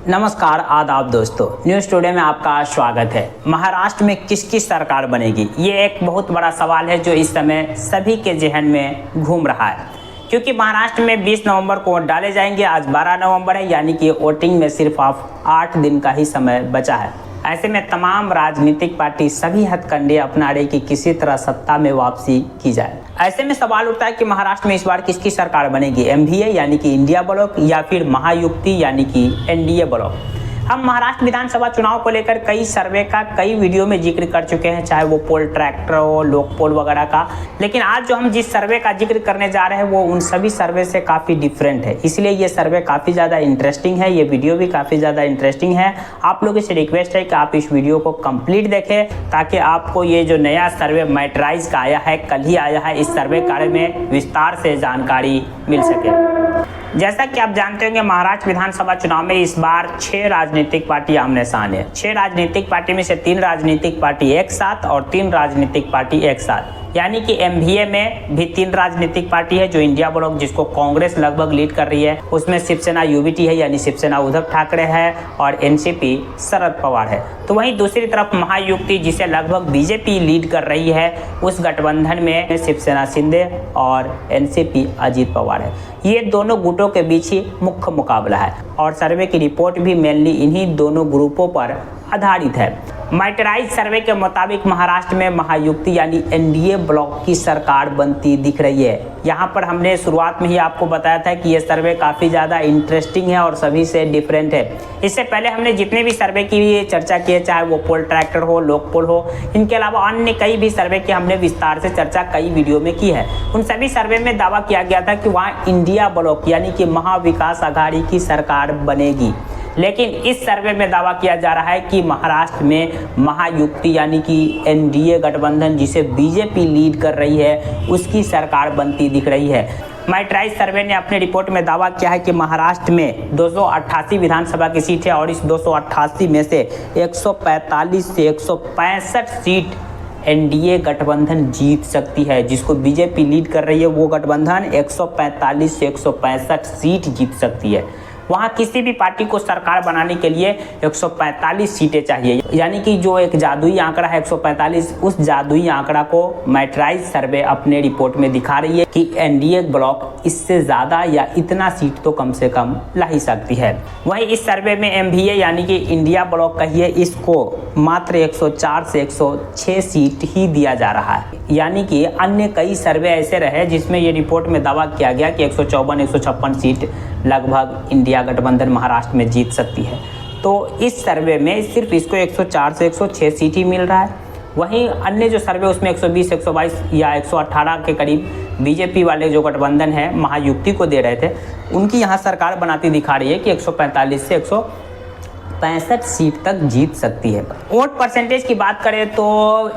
नमस्कार आदाब दोस्तों, न्यूज़ टुडे में आपका स्वागत है। महाराष्ट्र में किसकी सरकार बनेगी, ये एक बहुत बड़ा सवाल है जो इस समय सभी के जहन में घूम रहा है, क्योंकि महाराष्ट्र में 20 नवंबर को वोट डाले जाएंगे। आज 12 नवंबर है, यानी कि वोटिंग में सिर्फ 8 दिन का ही समय बचा है। ऐसे में तमाम राजनीतिक पार्टी सभी हथकंडे अपना रही कि किसी तरह सत्ता में वापसी की जाए। ऐसे में सवाल उठता है कि महाराष्ट्र में इस बार किसकी सरकार बनेगी, एमवीए यानी कि इंडिया ब्लॉक या फिर महायुति यानी कि एनडीए ब्लॉक। हम महाराष्ट्र विधानसभा चुनाव को लेकर कई सर्वे का कई वीडियो में जिक्र कर चुके हैं, चाहे वो पोल ट्रैक्टर हो, लोक पोल वगैरह का। लेकिन आज जो हम जिस सर्वे का जिक्र करने जा रहे हैं वो उन सभी सर्वे से काफ़ी डिफरेंट है, इसलिए ये सर्वे काफ़ी ज़्यादा इंटरेस्टिंग है, ये वीडियो भी काफ़ी ज़्यादा इंटरेस्टिंग है। आप लोगों से रिक्वेस्ट है कि आप इस वीडियो को कंप्लीट देखें, ताकि आपको ये जो नया सर्वे मैट्राइज का आया है, कल ही आया है, इस सर्वे कार्य में विस्तार से जानकारी मिल सके। जैसा कि आप जानते होंगे, महाराष्ट्र विधानसभा चुनाव में इस बार 6 राजनीतिक पार्टी आमने सामने है। 6 राजनीतिक पार्टी में से 3 राजनीतिक पार्टी एक साथ और 3 राजनीतिक पार्टी एक साथ, यानी कि एमवीए में भी 3 राजनीतिक पार्टी है। जो इंडिया ब्लॉक जिसको कांग्रेस लगभग लीड कर रही है, उसमें शिवसेना यूबीटी है यानी शिवसेना उद्धव ठाकरे है और एनसीपी शरद पवार है। तो वहीं दूसरी तरफ महायुति जिसे लगभग बीजेपी लीड कर रही है, उस गठबंधन में शिवसेना शिंदे और एनसीपी अजीत पवार है। ये दोनों गुटों के बीच ही मुख्य मुकाबला है और सर्वे की रिपोर्ट भी मेनली इन्हीं दोनों ग्रुपों पर आधारित है। मैट्राइज सर्वे के मुताबिक महाराष्ट्र में महायुति यानी एनडीए ब्लॉक की सरकार बनती दिख रही है। यहाँ पर हमने शुरुआत में ही आपको बताया था कि ये सर्वे काफ़ी ज़्यादा इंटरेस्टिंग है और सभी से डिफरेंट है। इससे पहले हमने जितने भी सर्वे की चर्चा की है, चाहे वो पोल ट्रैक्टर हो, लोक पोल हो, इनके अलावा अन्य कई भी सर्वे की हमने विस्तार से चर्चा कई वीडियो में की है। उन सभी सर्वे में दावा किया गया था कि वहाँ इंडिया ब्लॉक यानी कि महाविकास आघाड़ी की सरकार बनेगी। लेकिन इस सर्वे में दावा किया जा रहा है कि महाराष्ट्र में महायुति यानी कि एनडीए गठबंधन जिसे बीजेपी लीड कर रही है, उसकी सरकार बनती दिख रही है। मैट्राइज सर्वे ने अपने रिपोर्ट में दावा किया है कि महाराष्ट्र में 288 विधानसभा की सीट है और इस 288 में से 145 से 165 सीट एनडीए गठबंधन जीत सकती है। जिसको बीजेपी लीड कर रही है वो गठबंधन 145 से 165 सीट जीत सकती है। वहाँ किसी भी पार्टी को सरकार बनाने के लिए 145 सीटें चाहिए, यानी कि जो एक जादुई आंकड़ा है 145, उस जादुई आंकड़ा को मैट्राइज सर्वे अपने रिपोर्ट में दिखा रही है कि एनडीए ब्लॉक इससे ज़्यादा या इतना सीट तो कम से कम ला ही सकती है। वहीं इस सर्वे में एमवीए यानी कि इंडिया ब्लॉक कहिए, इसको मात्र 104 से 106 सीट ही दिया जा रहा है, यानी कि अन्य कई सर्वे ऐसे रहे जिसमें ये रिपोर्ट में दावा किया गया कि 154-156 सीट लगभग इंडिया गठबंधन महाराष्ट्र में जीत सकती है। तो इस सर्वे में सिर्फ इसको 104 से 106 सीट ही मिल रहा है। वहीं अन्य जो सर्वे उसमें 120, 122 या 118 के करीब बीजेपी वाले जो गठबंधन है महायुति को दे रहे थे, उनकी यहाँ सरकार बनाती दिखा रही है कि 145 से 165 सीट तक जीत सकती है। वोट परसेंटेज की बात करें तो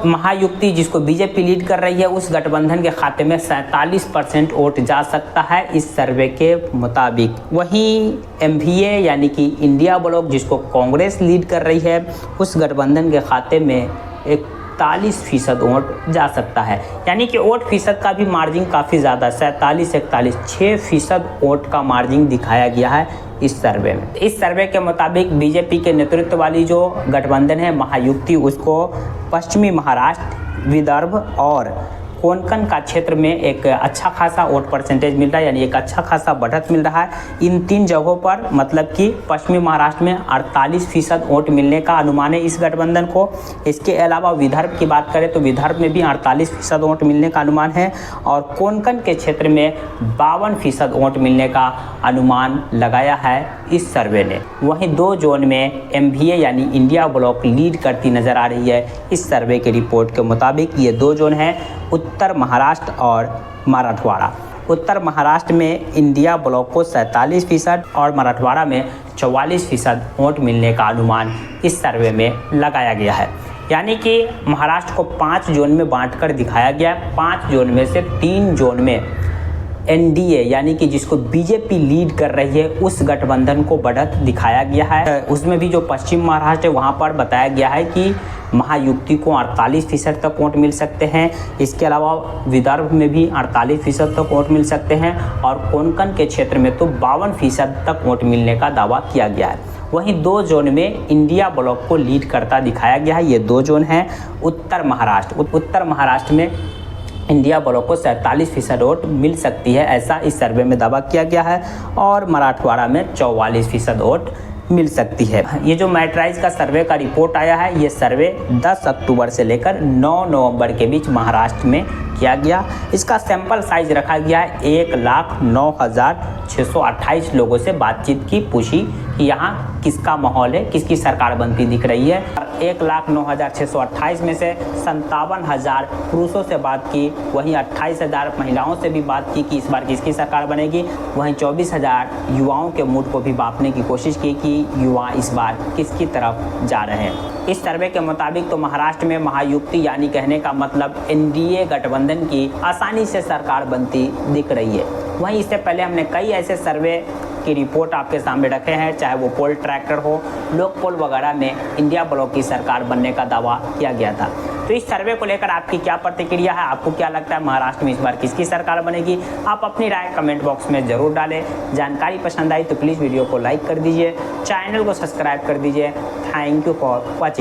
महायुति जिसको बीजेपी लीड कर रही है, उस गठबंधन के खाते में 47% वोट जा सकता है इस सर्वे के मुताबिक। वहीं एमवीए यानी कि इंडिया ब्लॉक जिसको कांग्रेस लीड कर रही है, उस गठबंधन के खाते में 41% वोट जा सकता है, यानी कि वोट फीसद का भी मार्जिन काफ़ी ज़्यादा 47-41 6% वोट का मार्जिन दिखाया गया है इस सर्वे में। इस सर्वे के मुताबिक बीजेपी के नेतृत्व वाली जो गठबंधन है महायुति, उसको पश्चिमी महाराष्ट्र, विदर्भ और कोंकण का क्षेत्र में एक अच्छा खासा वोट परसेंटेज मिल रहा है, यानी एक अच्छा खासा बढ़त मिल रहा है इन 3 जगहों पर। मतलब कि पश्चिमी महाराष्ट्र में 48% वोट मिलने का अनुमान है इस गठबंधन को। इसके अलावा विदर्भ की बात करें तो विदर्भ में भी 48% वोट मिलने का अनुमान है और कोंकण के क्षेत्र में 52% वोट मिलने का अनुमान लगाया है इस सर्वे ने। वहीं 2 जोन में एमवीए यानी इंडिया ब्लॉक लीड करती नज़र आ रही है इस सर्वे की रिपोर्ट के मुताबिक। ये 2 जोन हैं, उत्तर महाराष्ट्र और मराठवाड़ा। उत्तर महाराष्ट्र में इंडिया ब्लॉक को 47% और मराठवाड़ा में 44% वोट मिलने का अनुमान इस सर्वे में लगाया गया है। यानी कि महाराष्ट्र को 5 जोन में बांटकर दिखाया गया है। 5 जोन में से 3 जोन में एनडीए यानी कि जिसको बीजेपी लीड कर रही है, उस गठबंधन को बढ़त दिखाया गया है। उसमें भी जो पश्चिम महाराष्ट्र है वहाँ पर बताया गया है कि महायुति को 48% तक वोट मिल सकते हैं। इसके अलावा विदर्भ में भी 48% तक वोट मिल सकते हैं और कोंकण के क्षेत्र में तो 52% तक वोट मिलने का दावा किया गया है। वहीं 2 जोन में इंडिया ब्लॉक को लीड करता दिखाया गया है। ये 2 जोन हैं। उत्तर महाराष्ट्र में इंडिया ब्लॉक को 47% वोट मिल सकती है, ऐसा इस सर्वे में दावा किया गया है। और मराठवाड़ा में 44% वोट मिल सकती है। ये जो मैट्राइज का सर्वे का रिपोर्ट आया है, ये सर्वे 10 अक्टूबर से लेकर 9 नवंबर के बीच महाराष्ट्र में किया गया। इसका सैंपल साइज रखा गया है। 1,09,628 लोगों से बातचीत की पूछी कि यहाँ किसका माहौल है, किसकी सरकार बनती दिख रही है। 1,09,628 में से 57,000 पुरुषों से बात की, वहीं 28,000 महिलाओं से भी बात की कि इस बार किसकी सरकार बनेगी। वहीं 24,000 युवाओं के मूड को भी मापने की कोशिश की कि युवा इस बार किसकी तरफ जा रहे हैं। इस सर्वे के मुताबिक तो महाराष्ट्र में महायुति यानी कहने का मतलब एनडीए गठबंधन की आसानी से सरकार बनती दिख रही है। वहीं इससे पहले हमने कई ऐसे सर्वे की रिपोर्ट आपके सामने रखे हैं, चाहे वो पोल ट्रैक्टर हो, लोक पोल वगैरह में इंडिया ब्लॉक की सरकार बनने का दावा किया गया था। तो इस सर्वे को लेकर आपकी क्या प्रतिक्रिया है? आपको क्या लगता है महाराष्ट्र में इस बार किसकी सरकार बनेगी? आप अपनी राय कमेंट बॉक्स में ज़रूर डालें। जानकारी पसंद आई तो प्लीज़ वीडियो को लाइक कर दीजिए, चैनल को सब्सक्राइब कर दीजिए। Thank you for watching.